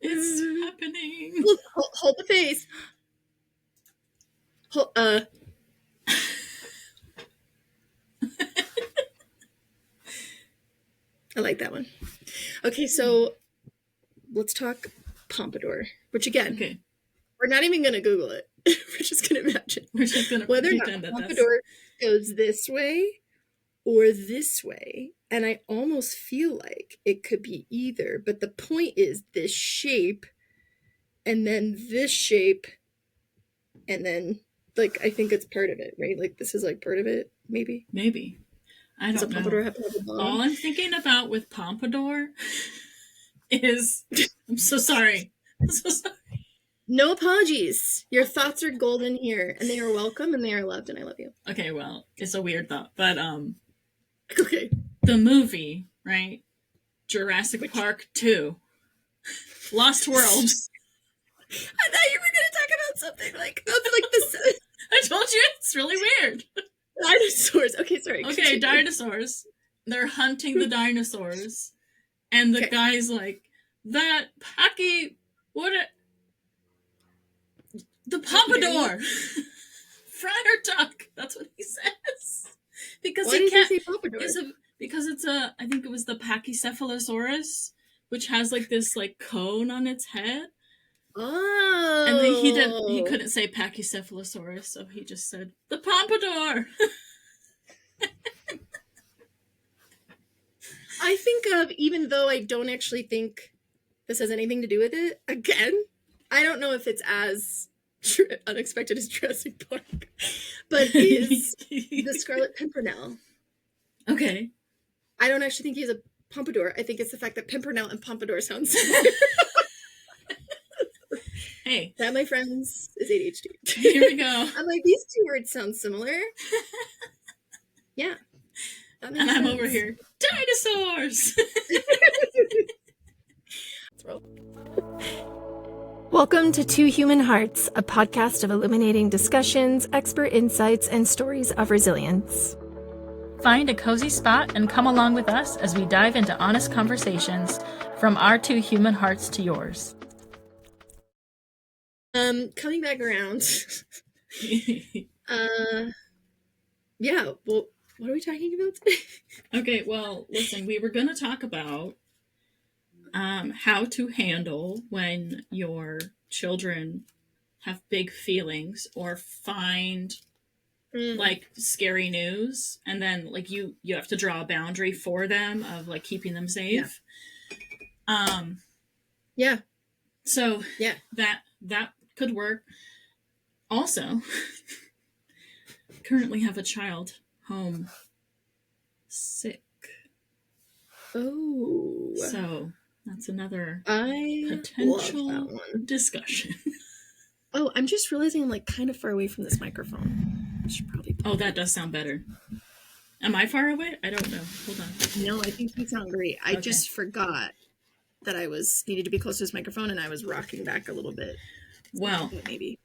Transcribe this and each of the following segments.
It's happening. Hold the face. I like that one. Okay, so let's talk pompadour, which again, Okay. we're not even going to Google it. We're just going to imagine. We're just going to whether or not pretend that pompadour goes this way or this way. And I almost feel like it could be either. But the point is this shape and then this shape and then, like, I think it's part of it, right? Like, this is, like, part of it, maybe? Maybe. I Does a don't pompadour know. have to have a bomb? All I'm thinking about with pompadour is... I'm so sorry. I'm so sorry. No apologies. Your thoughts are golden here, and they are welcome, and they are loved, and I love you. Okay, well, it's a weird thought, but Okay. the movie, right? Jurassic Park 2. Lost World. I thought you were going to talk about something like this. I told you, it's really weird. Dinosaurs. Okay, sorry. Okay, dinosaurs. They're hunting the dinosaurs, and the guy's like, that Packy, the pompadour. Friar Tuck. That's what he says. Because why did he say pompadour? Because it's I think it was the Pachycephalosaurus, which has like this like cone on its head. Oh. And then he couldn't say Pachycephalosaurus, so he just said the pompadour. I think of, even though I don't actually think this has anything to do with it, again, I don't know if it's as unexpected as Jurassic Park, but is the Scarlet Pimpernel. Okay. I don't actually think he has a pompadour. I think it's the fact that Pimpernel and pompadour sound similar. Hey. That, my friends, is ADHD. Here we go. I'm like, these two words sound similar. Yeah. And I'm sense. Over here. Dinosaurs! Welcome to Two Human Hearts, a podcast of illuminating discussions, expert insights, and stories of resilience. Find a cozy spot and come along with us as we dive into honest conversations from our two human hearts to yours. Coming back around. Yeah, well, what are we talking about today? Okay, well, listen, we were going to talk about how to handle when your children have big feelings or find like scary news, and then like you have to draw a boundary for them of like keeping them safe. Yeah. So yeah, that could work. Also, currently have a child home sick. Oh. So that's another potential discussion. Oh, I'm just realizing I'm like kind of far away from this microphone. I should probably. Oh, that does sound better. Am I far away? I don't know. Hold on. No, I think you sound great. I just forgot that I needed to be close to this microphone, and I was rocking back a little bit. Well, maybe.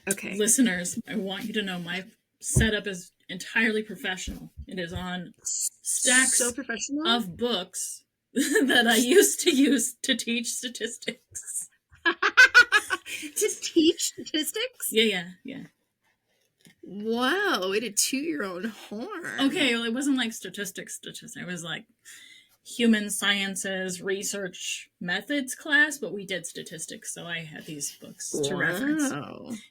Okay. Listeners, I want you to know my setup is entirely professional. It is on stacks of books that I used to use to teach statistics. To teach statistics? Yeah. Wow, way to toot your own horn. Okay, well, it wasn't like statistics. It was like human sciences research methods class, but we did statistics, so I had these books to reference.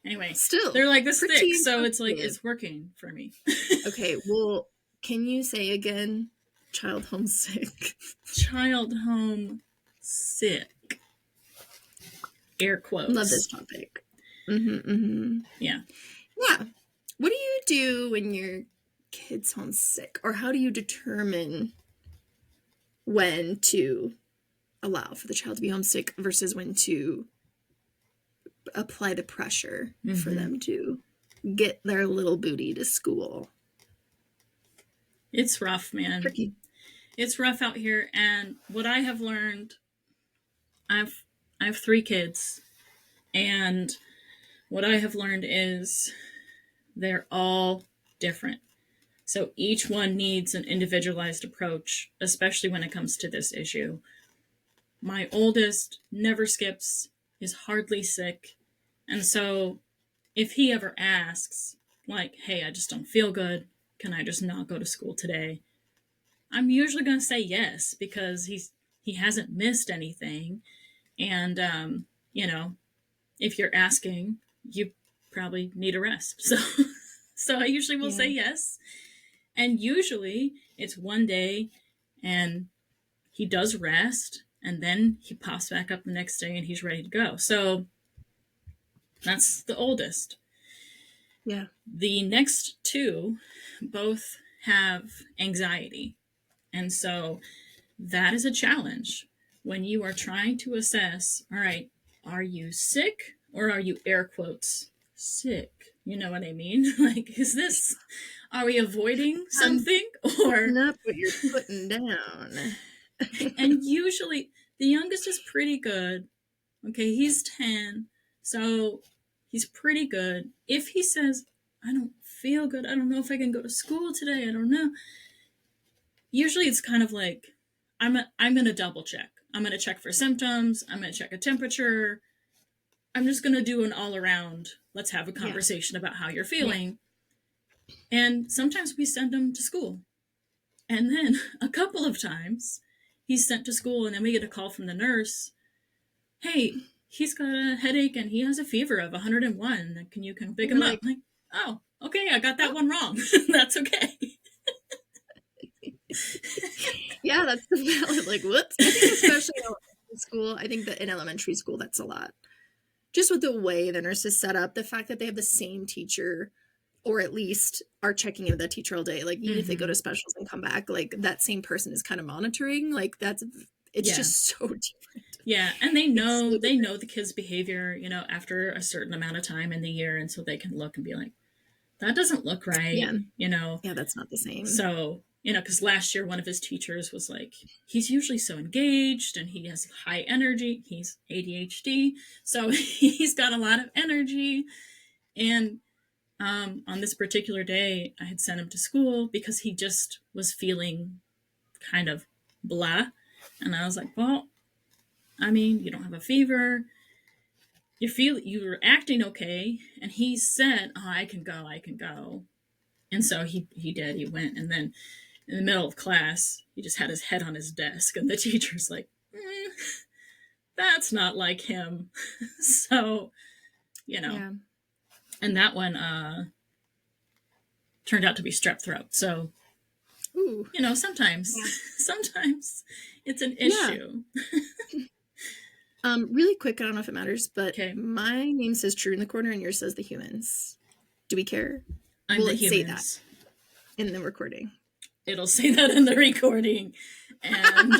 Anyway, still, they're like this thick, so it's like it's working for me. Okay, well, can you say again, child homesick? Child home sick. Air quotes. Love this topic. Yeah. What do you do when your kid's homesick, or how do you determine when to allow for the child to be homesick versus when to apply the pressure for them to get their little booty to school? It's rough, man. Tricky. It's rough out here, and what I have learned, I have 3 kids, and what I have learned is they're all different. So each one needs an individualized approach, especially when it comes to this issue. My oldest never skips, is hardly sick. And so if he ever asks, like, hey, I just don't feel good, can I just not go to school today? I'm usually going to say yes, because he hasn't missed anything. And, you know, if you're asking, you probably need a rest. So I usually will say yes. And usually it's one day and he does rest, and then he pops back up the next day and he's ready to go. So that's the oldest. Yeah. The next two both have anxiety. And so that is a challenge when you are trying to assess, all right, are you sick, or are you air quotes sick? You know what I mean? Like, are we avoiding something, or Not what you're putting down. And usually the youngest is pretty good. Okay, he's 10, so he's pretty good. If he says, I don't feel good, I don't know if I can go to school today, I don't know. Usually it's kind of like, I'm going to double check. I'm going to check for symptoms. I'm going to check a temperature. I'm just going to do an all around, let's have a conversation about how you're feeling. Yeah. And sometimes we send him to school. And then a couple of times he's sent to school, and then we get a call from the nurse. Hey, he's got a headache and he has a fever of 101. Can you come pick him up? Like, oh, okay, I got that one wrong. That's okay. Yeah, that's valid. Like, whoops. I think especially in elementary school, I think that in elementary school, that's a lot. Just with the way the nurse is set up, the fact that they have the same teacher, or at least are checking in with that teacher all day. Like, even if they go to specials and come back, like, that same person is kind of monitoring. Like, it's just so different. Yeah, and they know the kid's behavior, you know, after a certain amount of time in the year, and so they can look and be like, that doesn't look right, you know. Yeah, that's not the same. So, you know, because last year one of his teachers was like, he's usually so engaged and he has high energy. He's ADHD, so he's got a lot of energy. And on this particular day, I had sent him to school because he just was feeling kind of blah. And I was like, well, I mean, you don't have a fever. You're acting okay. And he said, oh, I can go. And so he did. He went, and then in the middle of class, he just had his head on his desk, and the teacher's like, that's not like him. So, you know. Yeah. And that one turned out to be strep throat. So, you know, sometimes it's an issue. Really quick, I don't know if it matters, but my name says True in the corner and yours says The Humans. Do we care? Will it say that in the recording? It'll say that in the recording. And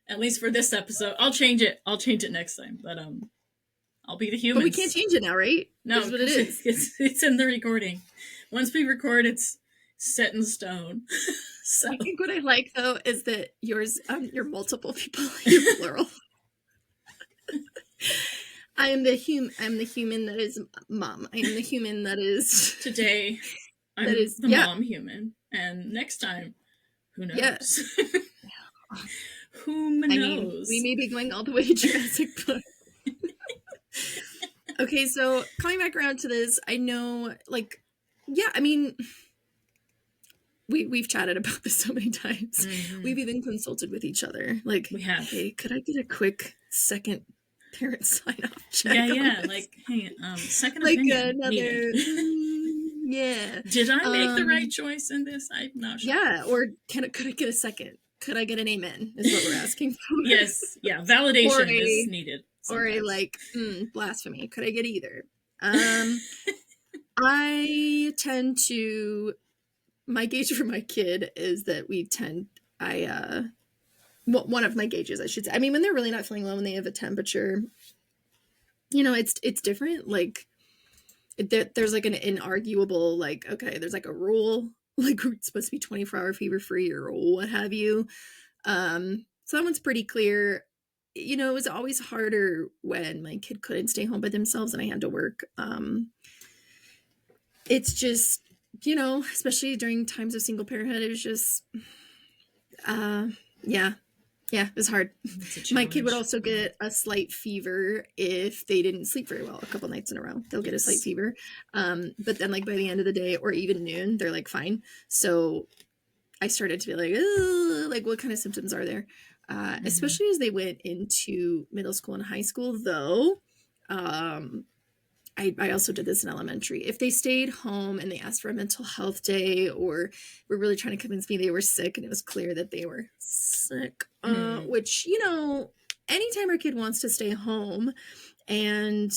at least for this episode, I'll change it next time. But I'll be The Humans. But we can't change it now, right? No, that's what it is. It's in the recording. Once we record, it's set in stone. So I think what I like though is that yours, you're multiple people, you're plural. I am the human that is mom. I am the human that is today. I'm the mom human, and next time, who knows? Yes. Who knows? I mean, we may be going all the way to Jurassic Park. Okay, so coming back around to this, I know, like, yeah, I mean, we've chatted about this so many times. Mm-hmm. We've even consulted with each other. Like, we have. Hey, could I get a quick second parent sign-off check? Yeah. Like, hey, second like opinion needed. Yeah. Did I make the right choice in this? I'm not sure. Yeah, or could I get a second? Could I get an amen? Is what we're asking for. Yes, yeah, validation is needed. Sometimes. Or a blasphemy. Could I get either? I tend to. My gauge for my kid is that one of my gauges, I should say. I mean, when they're really not feeling well, when they have a temperature, you know, it's different. Like, there's like an inarguable, like, okay, there's like a rule, like it's supposed to be 24-hour fever free or what have you. So that one's pretty clear. You know, it was always harder when my kid couldn't stay home by themselves and I had to work. It's just, you know, especially during times of single parenthood, it was just, yeah. Yeah, it was hard. It's a My kid would challenge. also get a slight fever if they didn't sleep very well a couple nights in a row. They'll get a slight Yes. fever. But then like by the end of the day or even noon, they're like fine. So I started to be like, "Ugh," like what kind of symptoms are there? Especially as they went into middle school and high school, though. I also did this in elementary. If they stayed home and they asked for a mental health day or were really trying to convince me they were sick and it was clear that they were sick, which, you know, anytime our kid wants to stay home and,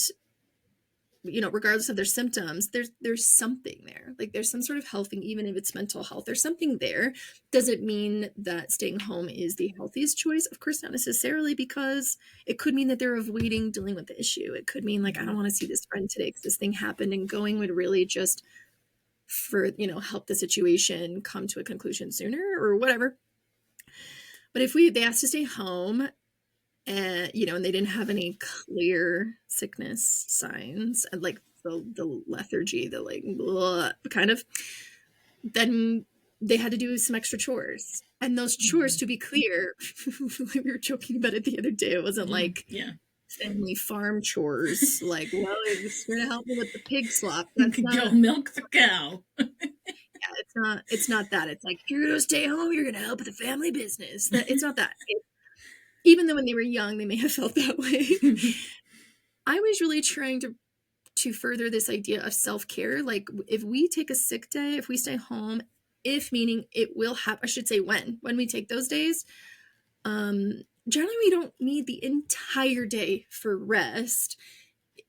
you know, regardless of their symptoms, there's something there. Like there's some sort of health thing, even if it's mental health, there's something there. Does it mean that staying home is the healthiest choice? Of course, not necessarily, because it could mean that they're avoiding dealing with the issue. It could mean like, I don't want to see this friend today because this thing happened, and going would really just help the situation come to a conclusion sooner or whatever. But if they asked to stay home, and and they didn't have any clear sickness signs and like the lethargy, the like blah, kind of, then they had to do some extra chores. And those chores, to be clear, we were joking about it the other day, it wasn't like family farm chores, like, well, you're gonna help me with the pig slop. That's not, go milk the cow. it's not that. It's like, if you're gonna stay home, you're gonna help with the family business. It's not that. Even though when they were young, they may have felt that way. I was really trying to further this idea of self-care. Like if we take a sick day, if we stay home, if meaning it will happen, I should say when we take those days, generally we don't need the entire day for rest.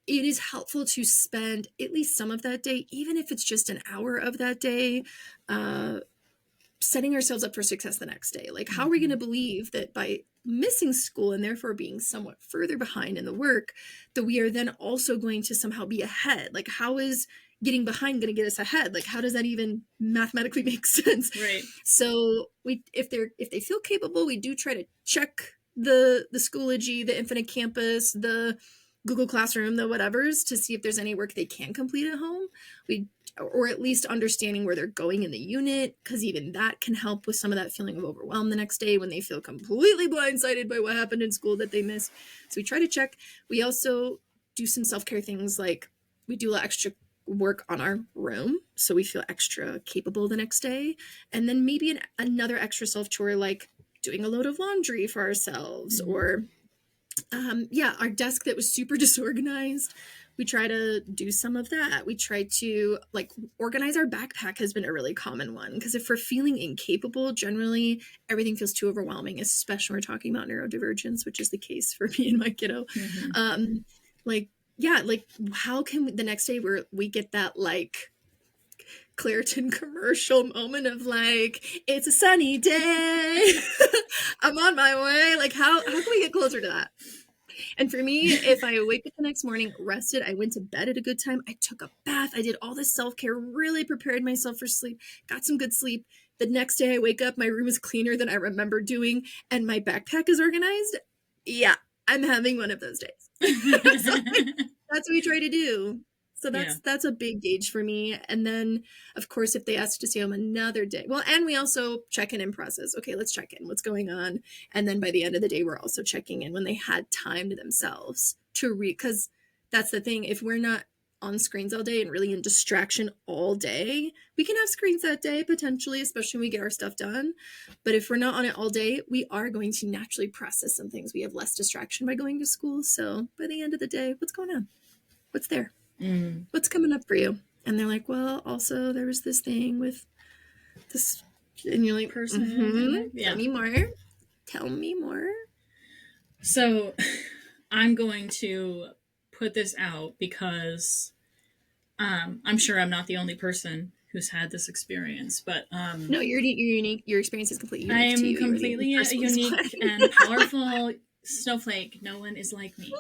It is helpful to spend at least some of that day, even if it's just an hour of that day, setting ourselves up for success the next day. Like, how are we going to believe that by missing school and therefore being somewhat further behind in the work, that we are then also going to somehow be ahead? Like, how is getting behind going to get us ahead? Like, how does that even mathematically make sense? Right. So if they feel capable, we do try to check the Schoology, the Infinite Campus, the Google Classroom, the whatevers, to see if there's any work they can complete at home. Or at least understanding where they're going in the unit, because even that can help with some of that feeling of overwhelm the next day when they feel completely blindsided by what happened in school that they missed. So we try to check. We also do some self-care things, like we do a little extra work on our room so we feel extra capable the next day. And then maybe another extra self-chore, like doing a load of laundry for ourselves, or our desk that was super disorganized. We try to do some of that. We try to like organize our backpack, has been a really common one, because if we're feeling incapable, generally everything feels too overwhelming, especially when we're talking about neurodivergence, which is the case for me and my kiddo. How can the next day we get that like Claritin commercial moment of like, it's a sunny day, I'm on my way. Like how can we get closer to that? And for me, if I wake up the next morning, rested, I went to bed at a good time, I took a bath, I did all this self-care, really prepared myself for sleep, got some good sleep. The next day I wake up, my room is cleaner than I remember doing, and my backpack is organized. Yeah, I'm having one of those days. That's what we try to do. So that's a big gauge for me. And then, of course, if they ask to stay home another day, well, and we also check in and process. Okay, let's check in. What's going on? And then by the end of the day, we're also checking in when they had time to themselves to read. Because that's the thing. If we're not on screens all day and really in distraction all day, we can have screens that day, potentially, especially when we get our stuff done. But if we're not on it all day, we are going to naturally process some things. We have less distraction by going to school. So by the end of the day, what's going on? What's there? What's coming up for you? And they're like, well, also there was this thing with this, and you're like, person. Tell me more. So I'm going to put this out because I'm sure I'm not the only person who's had this experience, but no, you're unique. Your experience is completely unique. I am to you. completely unique and powerful snowflake. No one is like me.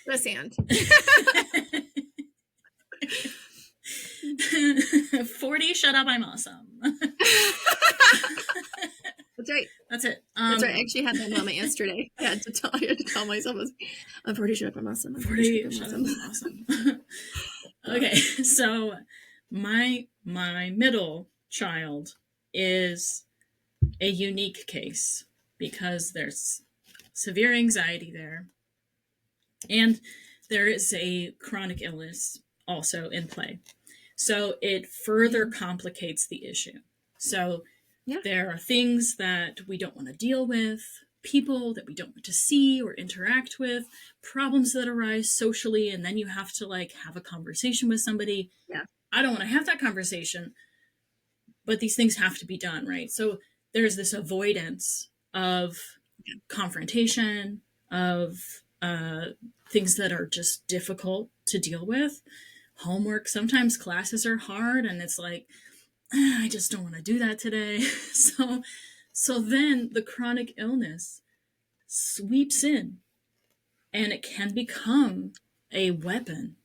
The sand. 40, shut up, I'm awesome. That's right. That's it. That's right. I actually had that moment yesterday. I had to tell myself, I'm 40, shut up, I'm awesome. I'm 40, shut up, I'm awesome. Okay, so my middle child is a unique case because there's severe anxiety there, and there is a chronic illness also in play. So it further complicates the issue. So there are things that we don't want to deal with, people that we don't want to see or interact with, problems that arise socially, and then you have to like have a conversation with somebody. Yeah. I don't want to have that conversation, but these things have to be done, right? So there's this avoidance of confrontation, of things that are just difficult to deal with. Homework, sometimes classes are hard and it's like, I just don't want to do that today. So then the chronic illness sweeps in and it can become a weapon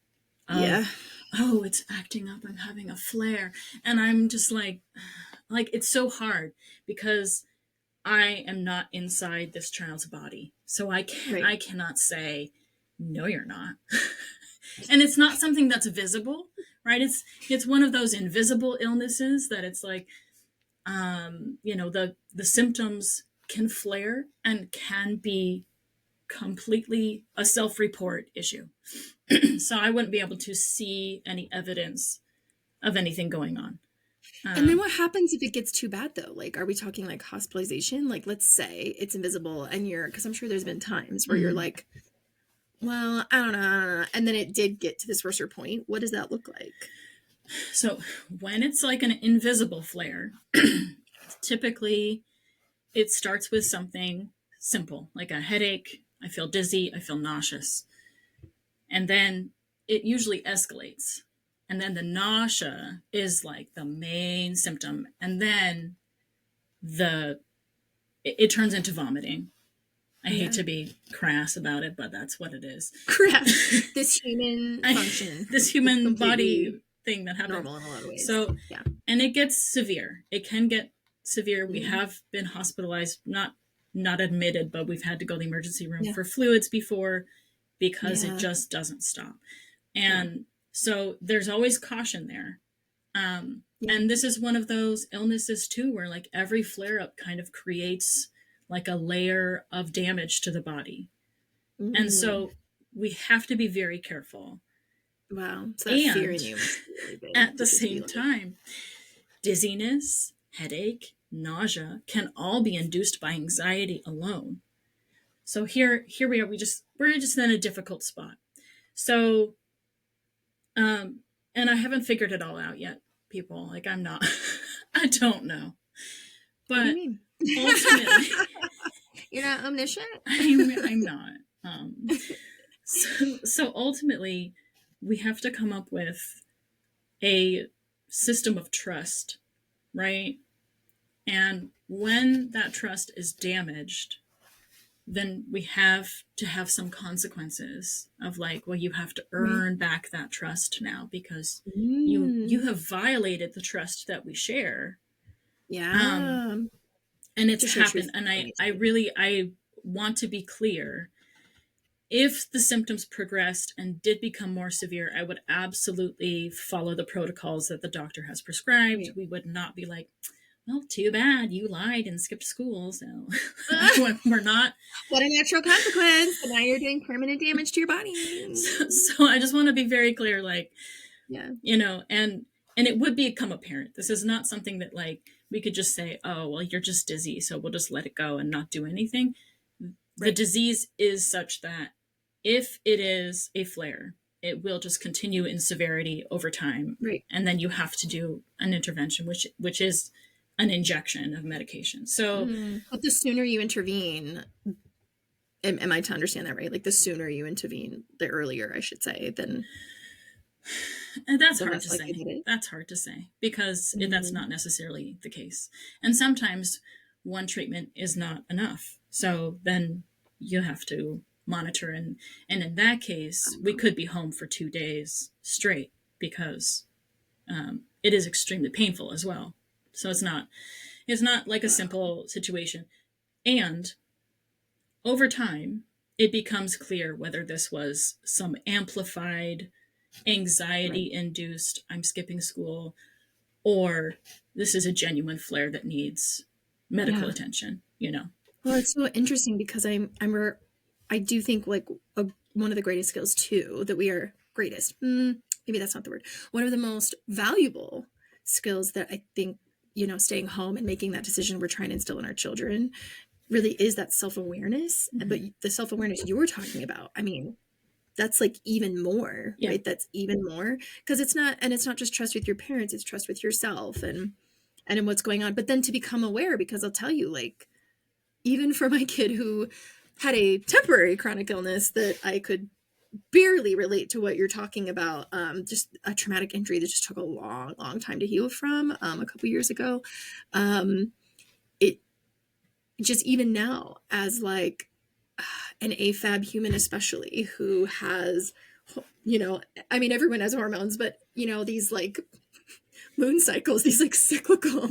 of, oh, it's acting up, I'm having a flare. And I'm just like it's so hard because I am not inside this child's body. So I cannot say, no, you're not. And it's not something that's visible, right? It's one of those invisible illnesses that it's like, the symptoms can flare and can be completely a self-report issue. So I wouldn't be able to see any evidence of anything going on. And then what happens if it gets too bad though? Like, are we talking like hospitalization? Like, let's say it's invisible and because I'm sure there's been times where you're like, well, I don't know. And then it did get to this worser point. What does that look like? So when it's like an invisible flare, typically it starts with something simple, like a headache. I feel dizzy. I feel nauseous. And then it usually escalates. And then the nausea is like the main symptom. And then it turns into vomiting. I hate to be crass about it, but that's what it is. Crass. This human function. This human body thing that happens. Normal in a lot of ways. So, and it gets severe. It can get severe. We have been hospitalized, not admitted, but we've had to go to the emergency room for fluids before because it just doesn't stop. And so there's always caution there. And this is one of those illnesses too, where like every flare up kind of creates like a layer of damage to the body. And so we have to be very careful. Wow. So that fear in you is really big. At the same time, dizziness, headache, nausea can all be induced by anxiety alone. So here we are. We're just in a difficult spot. So, and I haven't figured it all out yet, people. Like I don't know. But what do you mean? Ultimately, you're not omniscient. I'm not. So ultimately, we have to come up with a system of trust, right? And when that trust is damaged, then we have to have some consequences of like, well, you have to earn back that trust now because you have violated the trust that we share. Yeah. And it's happened. And I want to be clear. If the symptoms progressed and did become more severe, I would absolutely follow the protocols that the doctor has prescribed. We would not be like, well, too bad you lied and skipped school. So we're not. What a natural consequence. But now you're doing permanent damage to your body. So I just want to be very clear, like, and it would become apparent. This is not something that like we could just say, oh, well, you're just dizzy, so we'll just let it go and not do anything. The disease is such that if it is a flare, it will just continue in severity over time. Right. And then you have to do an intervention, which is an injection of medication. So but the sooner you intervene, am I to understand that right? Like the sooner you intervene, the earlier, I should say, then. And that's hard to say. That's hard to say because that's not necessarily the case. And sometimes one treatment is not enough. So then you have to monitor. And in that case, we could be home for 2 days straight because it is extremely painful as well. So it's not like a simple situation. And over time, it becomes clear whether this was some amplified anxiety-induced, I'm skipping school, or this is a genuine flare that needs medical Yeah. attention, Well, it's so interesting because I do think like one of the greatest skills too that we are greatest. Maybe that's not the word. One of the most valuable skills that I think, staying home and making that decision we're trying to instill in our children really is that self-awareness. Mhm. But the self-awareness you were talking about, I mean, that's like even more, Yeah. right? That's even more because it's not just trust with your parents, it's trust with yourself and in what's going on. But then to become aware, because I'll tell you, like, even for my kid who had a temporary chronic illness that I could barely relate to what you're talking about, just a traumatic injury that just took a long, long time to heal from a couple years ago. It just even now as like an AFAB human, especially who has, I mean, everyone has hormones, but these like moon cycles, these like cyclical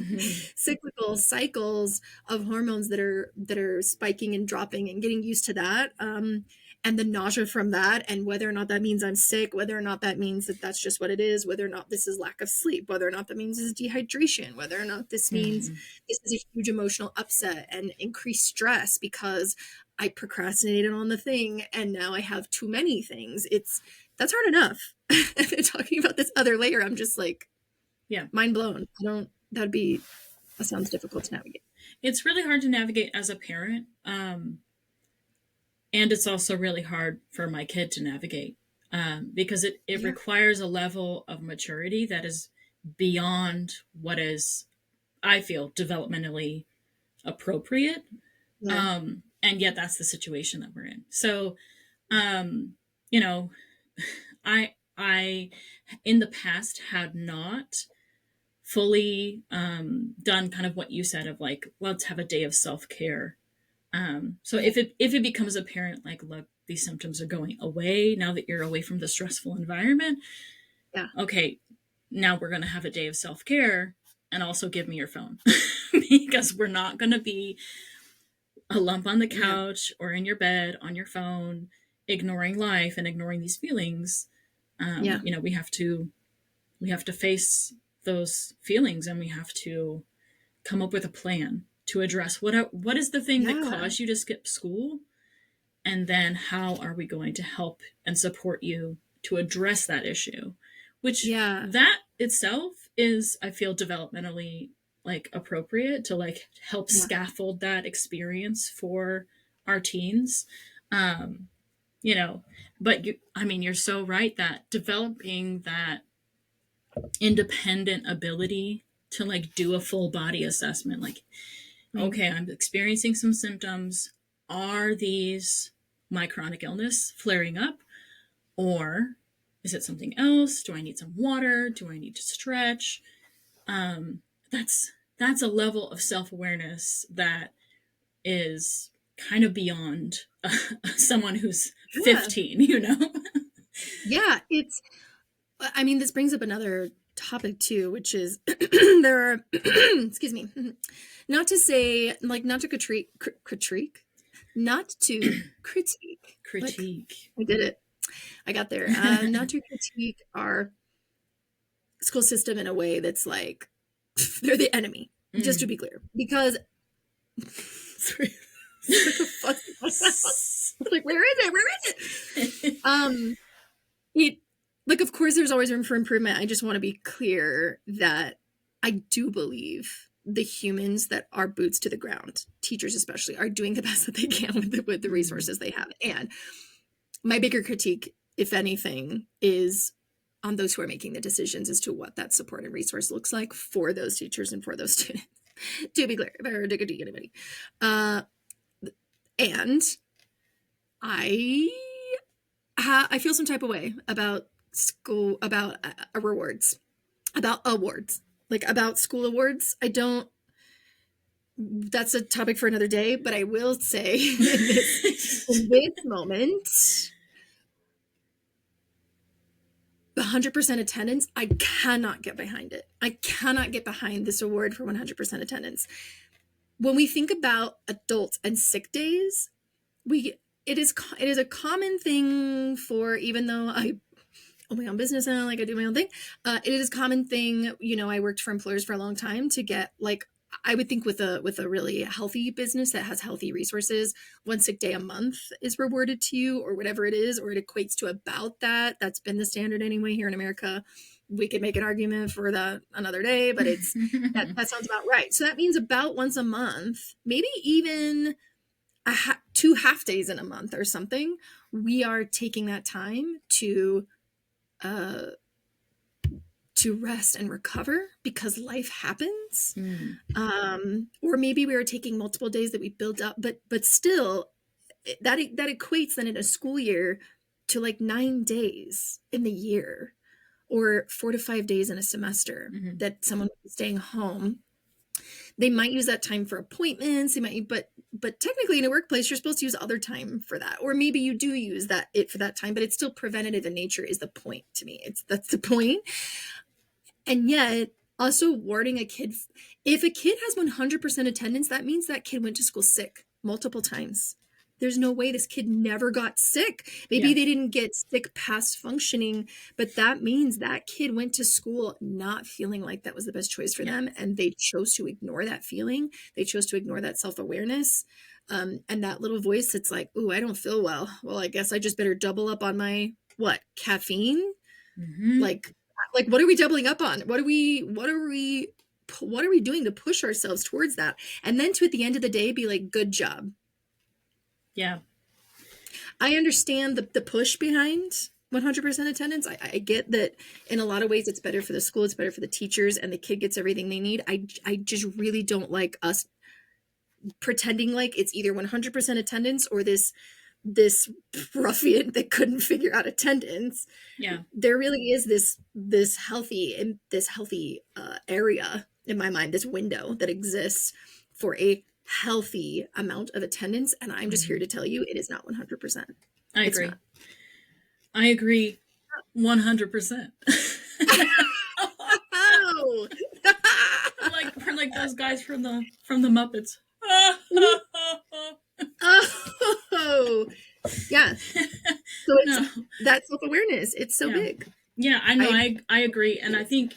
cycles of hormones that are spiking and dropping and getting used to that, and the nausea from that, and whether or not that means I'm sick, whether or not that means that that's just what it is, whether or not this is lack of sleep, whether or not that means is dehydration, whether or not this means this is a huge emotional upset and increased stress because I procrastinated on the thing and now I have too many things. That's hard enough. And then talking about this other layer, I'm just like, Yeah. mind blown. That sounds difficult to navigate. It's really hard to navigate as a parent. And it's also really hard for my kid to navigate because it requires a level of maturity that is beyond what is, I feel, developmentally appropriate. Yeah. And yet that's the situation that we're in. So, I in the past had not fully done kind of what you said of like, let's have a day of self-care. So if it becomes apparent, like, look, these symptoms are going away now that you're away from the stressful environment. Yeah. Okay, now we're going to have a day of self-care and also give me your phone because we're not going to be a lump on the couch or in your bed on your phone, ignoring life and ignoring these feelings. We have to face those feelings and we have to come up with a plan to address what is the thing that caused you to skip school, and then how are we going to help and support you to address that issue, which that itself is, I feel, developmentally like appropriate to like help scaffold that experience for our teens. But you're so right that developing that independent ability to like do a full body assessment, like, okay, I'm experiencing some symptoms. Are these my chronic illness flaring up? Or is it something else? Do I need some water? Do I need to stretch? That's a level of self-awareness that is kind of beyond someone who's 15, Yeah, this brings up another topic too, which is there are, excuse me, not to critique. I did it. I got there. Not to critique our school system in a way that's like they're the enemy, just to be clear, because sorry, like where is it? Like, of course, there's always room for improvement. I just want to be clear that I do believe the humans that are boots to the ground, teachers especially, are doing the best that they can with the resources they have. And my bigger critique, if anything, is on those who are making the decisions as to what that support and resource looks like for those teachers and for those students. To be clear, if I were to critique anybody. And I feel some type of way about school, about awards, like about school awards. That's a topic for another day, but I will say in this moment, 100% attendance, I cannot get behind it. I cannot get behind this award for 100% attendance. When we think about adults and sick days, it is a common thing for, even though I own my own business now, like I do my own thing, it is a common thing, I worked for employers for a long time to get like I would think with a really healthy business that has healthy resources, 1 sick day a month is rewarded to you, or whatever it is, or it equates to about that. That's been the standard anyway here in America. We could make an argument for that another day, but it's that sounds about right. So that means about once a month, maybe even 2 half days in a month or something. We are taking that time uh, to rest and recover because life happens. Or maybe we are taking multiple days that we build up, but still that equates then in a school year to like 9 days in the year, or 4 to 5 days in a semester that someone is staying home. They might use that time for appointments. They might, but technically in a workplace, you're supposed to use other time for that. Or maybe you do use it for that time, but it's still preventative in nature is the point to me. That's the point. And yet also awarding a kid, if a kid has 100% attendance, that means that kid went to school sick multiple times. There's no way this kid never got sick. Maybe they didn't get sick past functioning, but that means that kid went to school not feeling like that was the best choice for them. And they chose to ignore that feeling. They chose to ignore that self-awareness. And that little voice that's like, ooh, I don't feel well. Well, I guess I just better double up on my, caffeine? Like, what are we doubling up on? What are we doing to push ourselves towards that? And then to, at the end of the day, be like, good job. Yeah. I understand the push behind 100% attendance. I get that in a lot of ways it's better for the school, it's better for the teachers, and the kid gets everything they need. I just really don't like us pretending like it's either 100% attendance or this ruffian that couldn't figure out attendance. Yeah. There really is this healthy area in my mind, this window that exists for a healthy amount of attendance, and I'm just here to tell you it is not 100%. I agree. I agree 100%. Oh. We're like those guys from the Muppets. Oh. Yeah. So it's that self-awareness. It's so big. Yeah, I know. I agree. And I think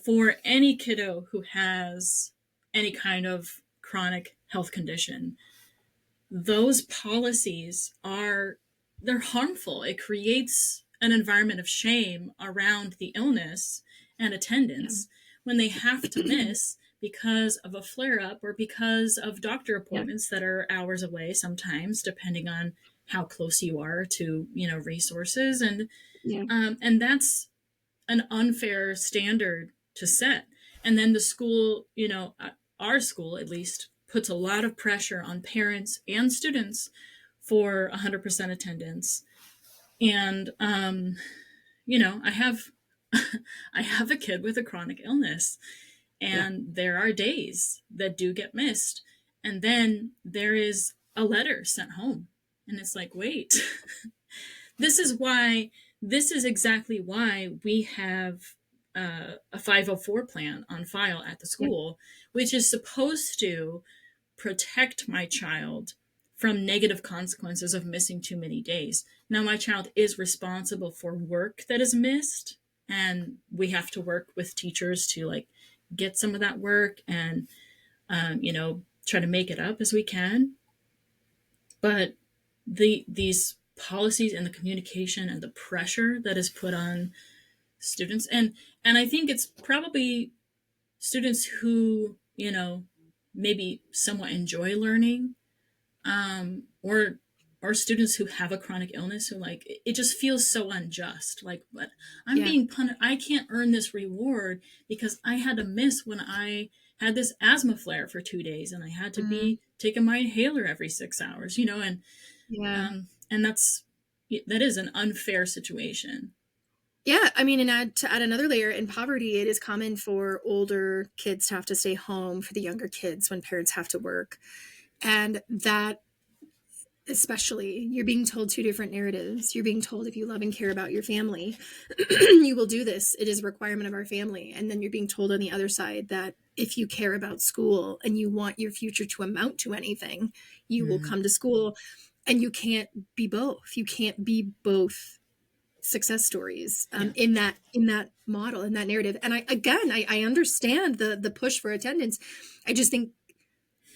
for any kiddo who has any kind of chronic health condition, those policies they're harmful. It creates an environment of shame around the illness and attendance when they have to miss because of a flare-up or because of doctor appointments that are hours away sometimes, depending on how close you are to, resources. And that's an unfair standard to set. And then the school, our school at least, puts a lot of pressure on parents and students for 100% attendance. And, I have I have a kid with a chronic illness, and there are days that do get missed. And then there is a letter sent home, and it's like, wait, this is exactly why we have a 504 plan on file at the school, which is supposed to protect my child from negative consequences of missing too many days. Now, my child is responsible for work that is missed, and we have to work with teachers to get some of that work and, try to make it up as we can. But these policies and the communication and the pressure that is put on students, and I think it's probably students who, maybe somewhat enjoy learning, or students who have a chronic illness who it just feels so unjust. But I'm being punished. I can't earn this reward because I had to miss when I had this asthma flare for 2 days and I had to be taking my inhaler every 6 hours, and that is an unfair situation. Yeah, I mean, and to add another layer, in poverty, it is common for older kids to have to stay home for the younger kids when parents have to work. And that, especially, you're being told 2 different narratives. You're being told if you love and care about your family, you will do this. It is a requirement of our family. And then you're being told on the other side that if you care about school and you want your future to amount to anything, you will come to school. And you can't be both. You can't be both success stories in that model, in that narrative. And I understand the push for attendance.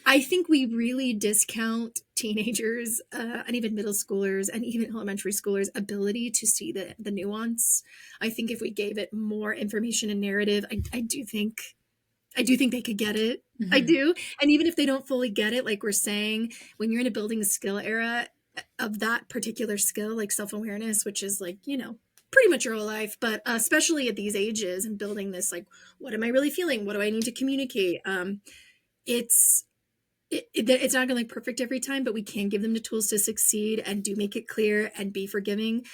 I think we really discount teenagers and even middle schoolers and even elementary schoolers' ability to see the nuance. I think if we gave it more information and narrative, I do think they could get it. Mm-hmm. I do. And even if they don't fully get it, like we're saying, when you're in a building a skill era of that particular skill, like self-awareness, which is like, pretty much your whole life, but especially at these ages and building this, like, what am I really feeling? What do I need to communicate? It's not going to look perfect every time, but we can give them the tools to succeed and do make it clear and be forgiving.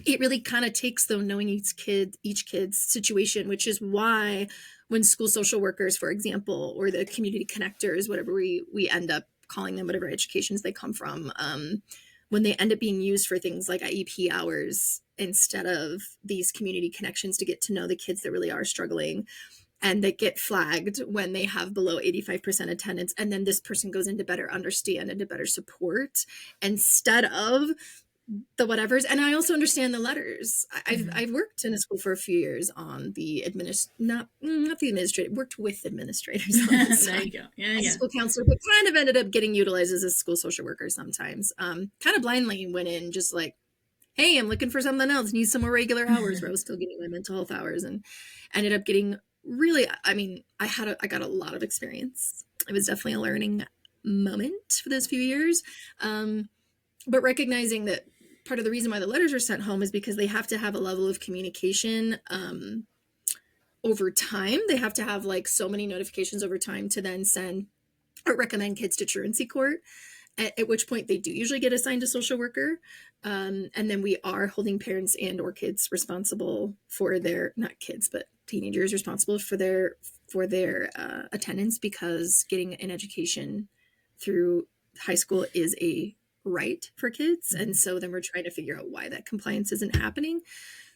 It really kind of takes, though, knowing each kid's situation, which is why when school social workers, for example, or the community connectors, whatever we end up calling them, whatever educations they come from, when they end up being used for things like IEP hours instead of these community connections to get to know the kids that really are struggling, and that get flagged when they have below 85% attendance, and then this person goes into better understand and to better support instead of the whatevers. And I also understand the letters. I've worked in a school for a few years on the not the administrative, worked with administrators on this there you go. Yeah. School counselor, but kind of ended up getting utilized as a school social worker sometimes. Kind of blindly went in just like, hey, I'm looking for something else, need some more regular hours, where I was still getting my mental health hours, and ended up getting really, I mean, I got a lot of experience. It was definitely a learning moment for those few years. But recognizing that part of the reason why the letters are sent home is because they have to have a level of communication over time. They have to have like so many notifications over time to then send or recommend kids to truancy court, at which point they do usually get assigned a social worker. And then we are holding parents and or kids responsible for not kids, but teenagers responsible for their attendance, because getting an education through high school is a right for kids. And so then we're trying to figure out why that compliance isn't happening.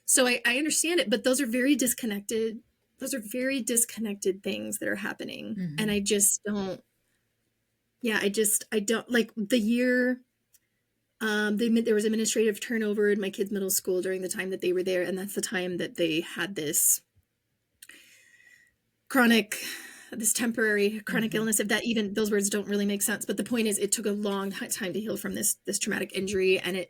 So I understand it, but those are very disconnected things that are happening. Mm-hmm. And I just don't, I don't like the year, there was administrative turnover in my kids' middle school during the time that they were there. And that's the time that they had this temporary chronic illness. If that, even those words don't really make sense, but the point is, it took a long time to heal from this traumatic injury, and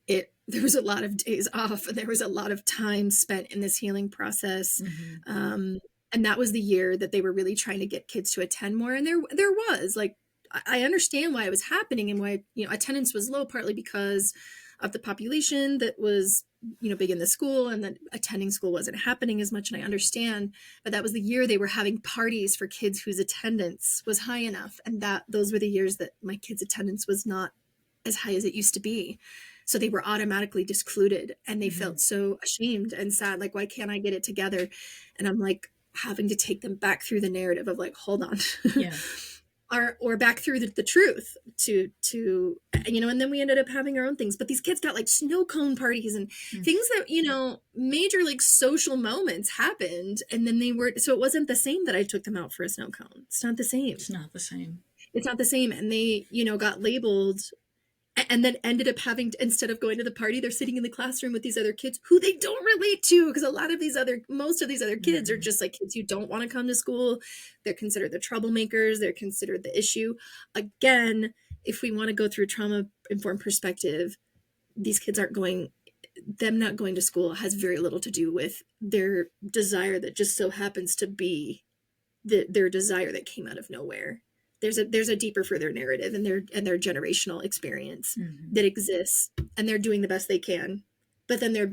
there was a lot of days off, and there was a lot of time spent in this healing process. Mm-hmm. And that was the year that they were really trying to get kids to attend more. And there was like, I understand why it was happening and why, attendance was low, partly because of the population that was, big in the school, and that attending school wasn't happening as much. And I understand, but that was the year they were having parties for kids whose attendance was high enough. And those were the years that my kids' attendance was not as high as it used to be. So they were automatically discluded, and they felt so ashamed and sad. Like, why can't I get it together? And I'm like having to take them back through the narrative of like, hold on. Yeah. or back through the truth to and then we ended up having our own things. But these kids got like snow cone parties and things that, major like social moments happened. And then so it wasn't the same that I took them out for a snow cone. It's not the same. And they, got labeled, and then ended up having to, instead of going to the party, they're sitting in the classroom with these other kids who they don't relate to, because most of these other kids are just like kids who don't want to come to school. They're considered the troublemakers. They're considered the issue. Again, if we want to go through a trauma-informed perspective, these kids not going to school has very little to do with their desire that just so happens to be their desire that came out of nowhere. There's a deeper, further narrative in their generational experience that exists, and they're doing the best they can. But then they're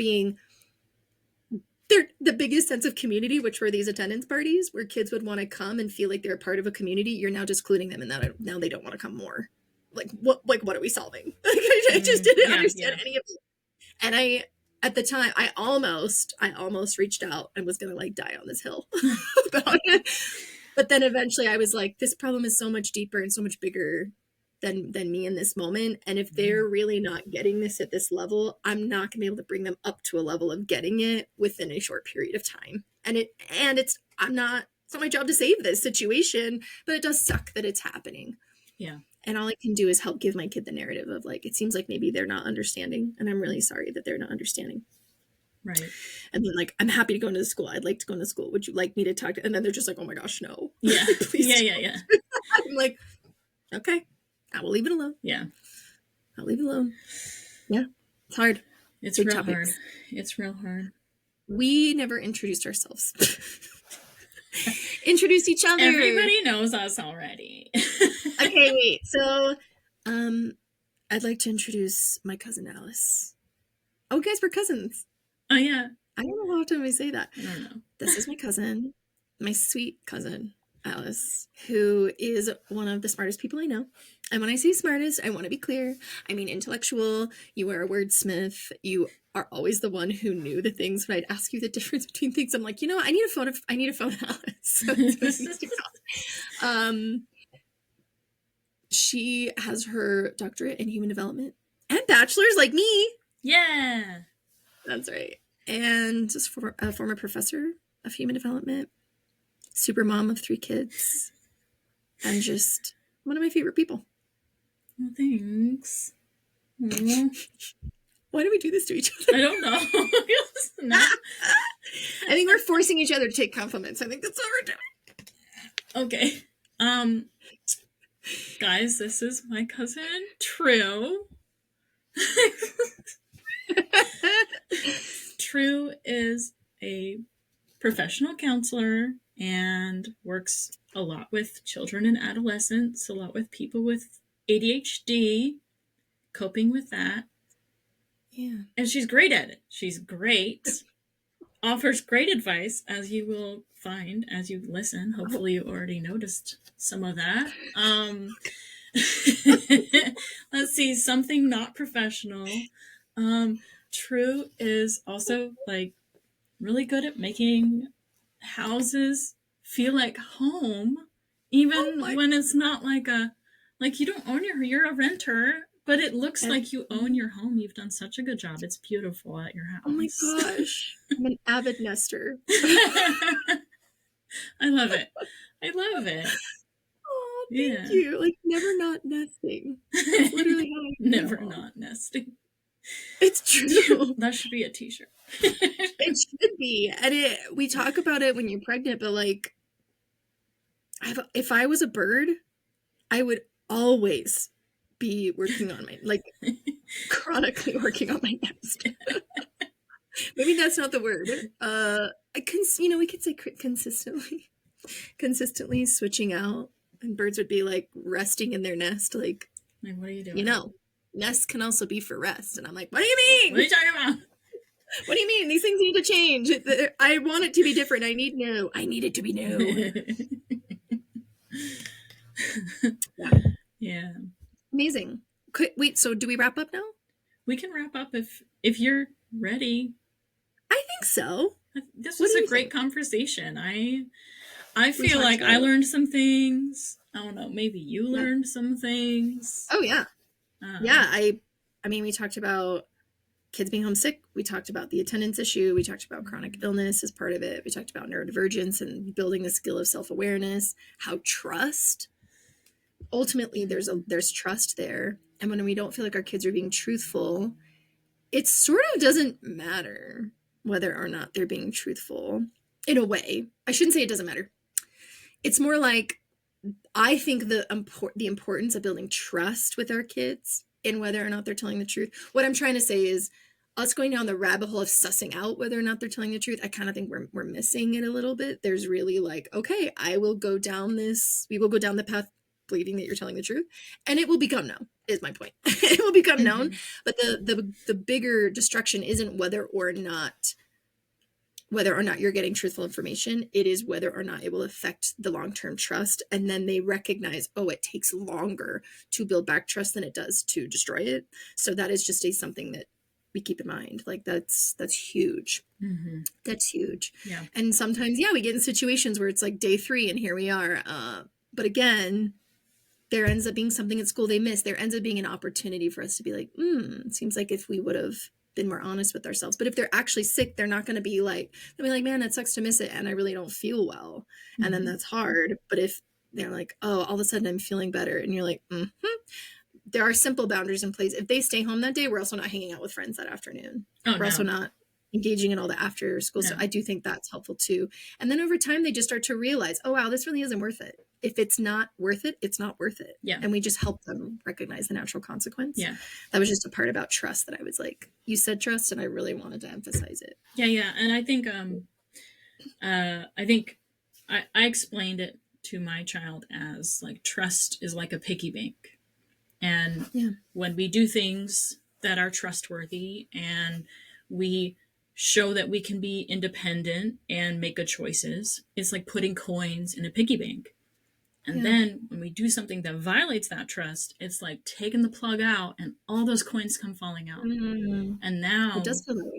the biggest sense of community, which were these attendance parties where kids would want to come and feel like they're a part of a community. You're now just excluding them, and now they don't want to come more. Like what are we solving? I just didn't understand any of it. And at the time, I almost reached out and was going to like die on this hill about it. But then eventually I was like, this problem is so much deeper and so much bigger than me in this moment. And if they're really not getting this at this level, I'm not gonna be able to bring them up to a level of getting it within a short period of time. It's not my job to save this situation, but it does suck that it's happening. Yeah. And all I can do is help give my kid the narrative of like, it seems like maybe they're not understanding. And I'm really sorry that they're not understanding. Right. And then like, I'm happy to go into the school. I'd like to go into school. Would you like me to talk to? And then they're just like, oh my gosh, no. Yeah. Please Yeah. I'm like, okay, I will leave it alone. Yeah. I'll leave it alone. Yeah. It's hard. It's Big real topics. hard. It's real hard. We never introduced ourselves. Introduced each other. Everybody knows us already. Okay, wait. So, I'd like to introduce my cousin Alice. Oh, guys, we're cousins. Oh, yeah. I don't know how often we say that. I don't know. This is my cousin, my sweet cousin, Alice, who is one of the smartest people I know. And when I say smartest, I want to be clear. I mean intellectual. You are a wordsmith. You are always the one who knew the things when I'd ask you the difference between things. I'm like, you know, I need a phone Alice. She has her doctorate in human development and bachelor's like me. Yeah. That's right. And just a former professor of human development, super mom of 3 kids, and just one of my favorite people. Well, thanks. Well, why do we do this to each other? I don't know. No. I think we're forcing each other to take compliments. I think that's what we're doing. Okay. Guys, this is my cousin, True. True is a professional counselor and works a lot with children and adolescents, a lot with people with ADHD, coping with that. Yeah. And she's great at it. She's great. Offers great advice, as you will find as you listen. Hopefully you already noticed some of that. Let's see, something not professional. True is also like really good at making houses feel like home, even when it's not like you don't own you're a renter, but it looks like you own your home. You've done such a good job. It's beautiful at your house. Oh my gosh. I'm an avid nester. I love it. Oh, thank you. Like never not nesting. That's literally how I feel. Never not nesting. It's true. That should be a t-shirt. It should be. And we talk about it when you're pregnant, but like if I was a bird, I would always be working on my, like, chronically working on my nest. Maybe that's not the word. We could say consistently switching out, and birds would be like resting in their nest. Like what are you doing? Nests can also be for rest. And I'm like, what do you mean? What are you talking about? What do you mean? These things need to change. I want it to be different. I need it to be new. Yeah. Amazing. Wait, so do we wrap up now? We can wrap up if you're ready. I think so. This was a great conversation. I feel like I learned some things. I don't know, maybe you learned some things. Oh, yeah. I mean, we talked about kids being homesick. We talked about the attendance issue. We talked about chronic illness as part of it. We talked about neurodivergence and building the skill of self-awareness, how trust. Ultimately, there's trust there. And when we don't feel like our kids are being truthful, it sort of doesn't matter whether or not they're being truthful in a way. I shouldn't say it doesn't matter. It's more like, I think the importance of building trust with our kids in whether or not they're telling the truth. What I'm trying to say is us going down the rabbit hole of sussing out whether or not they're telling the truth. I kind of think we're missing it a little bit. There's really like, okay, we will go down the path believing that you're telling the truth, and it will become known, is my point. It will become known. But the bigger destruction isn't whether or not you're getting truthful information. It is whether or not it will affect the long-term trust. And then they recognize, it takes longer to build back trust than it does to destroy it. So that is just something that we keep in mind. Like that's huge. Mm-hmm. That's huge. Yeah. And sometimes, we get in situations where it's like day 3 and here we are. But again, there ends up being something at school they missed. There ends up being an opportunity for us to be like, it seems like if we would have been more honest with ourselves. But if they're actually sick, they're not going to be like, they'll be like, man, that sucks to miss it. And I really don't feel well. Mm-hmm. And then that's hard. But if they're like, oh, all of a sudden I'm feeling better. And you're like, there are simple boundaries in place. If they stay home that day, we're also not hanging out with friends that afternoon. We're also not engaging in all the after school stuff. I do think that's helpful too. And then over time, they just start to realize, oh, wow, this really isn't worth it. If it's not worth it, it's not worth it. Yeah. And we just help them recognize the natural consequence. Yeah. That was just a part about trust that I was like, you said trust, and I really wanted to emphasize it. Yeah. Yeah. And I think I explained it to my child as like, trust is like a piggy bank. And when we do things that are trustworthy and we show that we can be independent and make good choices, it's like putting coins in a piggy bank. And then when we do something that violates that trust, it's like taking the plug out and all those coins come falling out. And now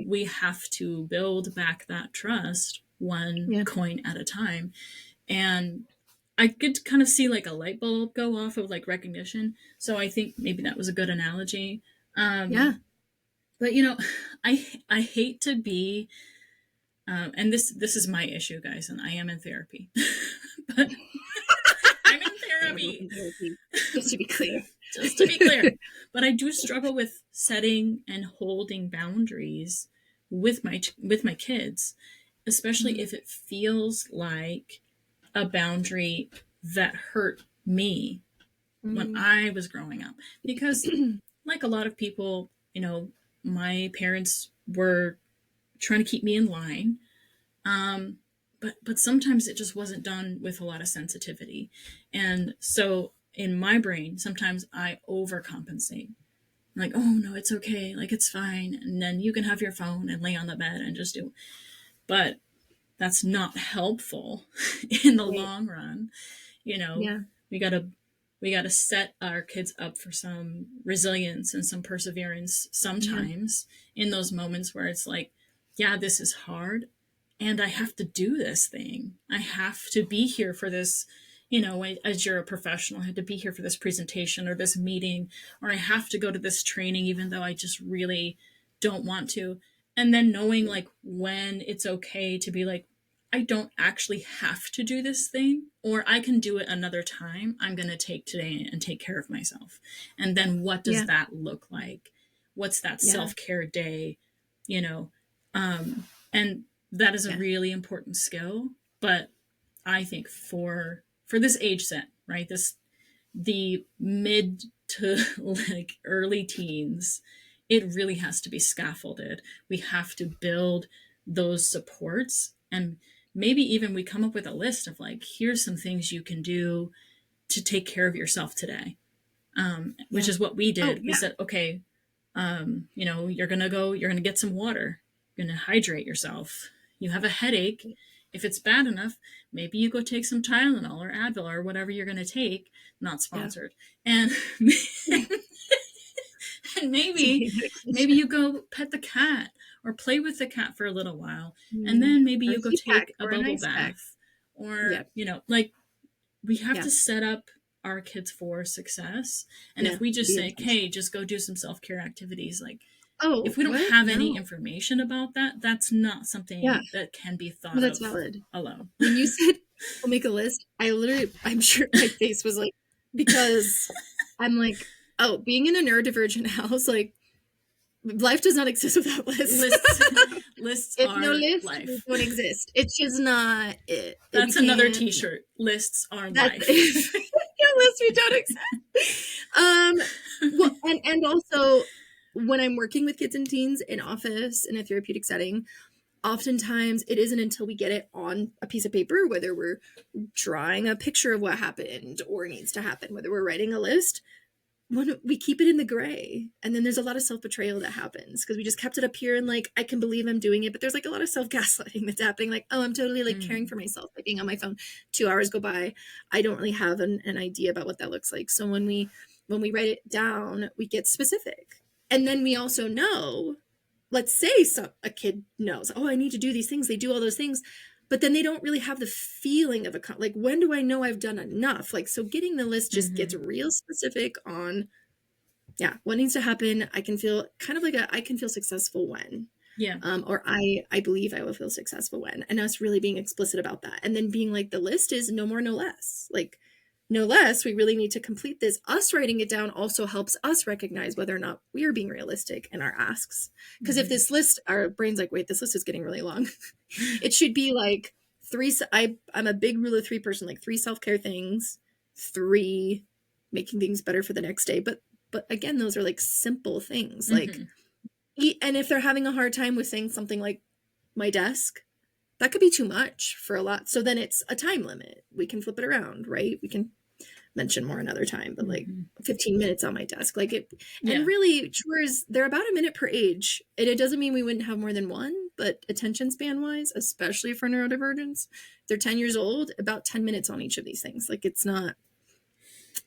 we have to build back that trust one coin at a time. And I could kind of see like a light bulb go off of like recognition. So I think maybe that was a good analogy. But you know, I hate to be, and this is my issue, guys, and I am in therapy, but I'm in therapy. Just to be clear. Just to be clear. But I do struggle with setting and holding boundaries with my kids, especially if it feels like a boundary that hurt me when I was growing up. Because like a lot of people, you know, my parents were trying to keep me in line. But sometimes it just wasn't done with a lot of sensitivity. And so in my brain, sometimes I overcompensate. I'm like, oh no, it's okay. Like, it's fine. And then you can have your phone and lay on the bed and just do. But that's not helpful in the long run. You know, we gotta set our kids up for some resilience and some perseverance sometimes in those moments where it's like, yeah, this is hard and I have to do this thing. I have to be here for this, you know, as you're a professional, I had to be here for this presentation or this meeting, or I have to go to this training, even though I just really don't want to. And then knowing like when it's okay to be like, I don't actually have to do this thing, or I can do it another time. I'm going to take today and take care of myself. And then what does that look like? What's that self-care day? You know, and that is a really important skill. But I think for this age set, right? The mid to like early teens, it really has to be scaffolded. We have to build those supports, and maybe even we come up with a list of like, here's some things you can do to take care of yourself today. Which is what we did. We said, okay, you know, you're going to get some water, you're going to hydrate yourself. You have a headache. If it's bad enough, maybe you go take some Tylenol or Advil or whatever you're going to take, not sponsored. And and maybe you go pet the cat or play with the cat for a little while. And then maybe you go take a bubble bath or, you know, like we have to set up our kids for success. And if we just say, hey, just go do some self-care activities, like, if we don't have any information about that, that's not something that can be thought that's of valid. alone. When you said, we'll make a list, I'm sure my face was like, because I'm like, oh, being in a neurodivergent house, like, life does not exist without lists. Lists if are no lists, life. They don't exist. It's just not it. That's another t-shirt. Lists are life. Lists we don't exist. Well, and also when I'm working with kids and teens in office in a therapeutic setting, oftentimes it isn't until we get it on a piece of paper, whether we're drawing a picture of what happened or needs to happen, whether we're writing a list, when we keep it in the gray. And then there's a lot of self-betrayal that happens because we just kept it up here and like, I can believe I'm doing it, but there's like a lot of self-gaslighting that's happening. Like, oh, I'm totally like caring for myself by being on my phone. 2 hours go by. I don't really have an idea about what that looks like. So when we write it down, we get specific. And then we also know, let's say a kid knows, oh, I need to do these things. They do all those things, but then they don't really have the feeling of like, when do I know I've done enough? Like, so getting the list just gets real specific on, what needs to happen. I can feel kind of like I can feel successful when, or I believe I will feel successful when, and us really being explicit about that. And then being like, the list is no more, no less. Like, no less, we really need to complete this. Us writing it down also helps us recognize whether or not we are being realistic in our asks. Because if this list, our brain's like, wait, this list is getting really long. It should be like I'm a big rule of 3 person, like 3 self-care things, 3 making things better for the next day. But again, those are like simple things. Like, and if they're having a hard time with saying something like my desk, that could be too much for a lot. So then it's a time limit. We can flip it around, right? We can mention more another time, but like 15 minutes on my desk, like it. And really, chores, they're about a minute per age. And it doesn't mean we wouldn't have more than one, but attention span wise, especially for neurodivergence, they're 10 years old, about 10 minutes on each of these things. Like it's not,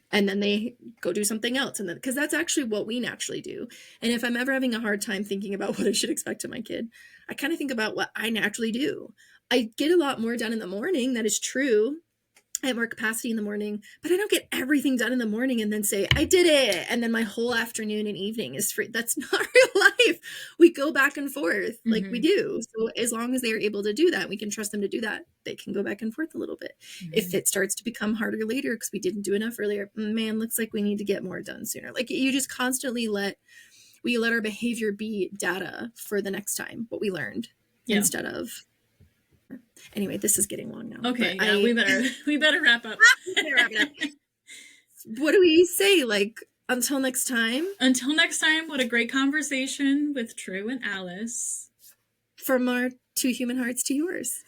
and then they go do something else. And then, because that's actually what we naturally do. And if I'm ever having a hard time thinking about what I should expect of my kid, I kind of think about what I naturally do. I get a lot more done in the morning. That is true. I have more capacity in the morning, but I don't get everything done in the morning and then say, I did it. And then my whole afternoon and evening is free. That's not real life. We go back and forth like we do. So as long as they're able to do that, we can trust them to do that. They can go back and forth a little bit. If it starts to become harder later because we didn't do enough earlier, man, looks like we need to get more done sooner. Like you just constantly let our behavior be data for the next time, what we learned instead of. Anyway, this is getting long now. Okay, yeah, we better wrap up. What do we say? Like, until next time? Until next time, what a great conversation with True and Alice. From our 2 human hearts to yours.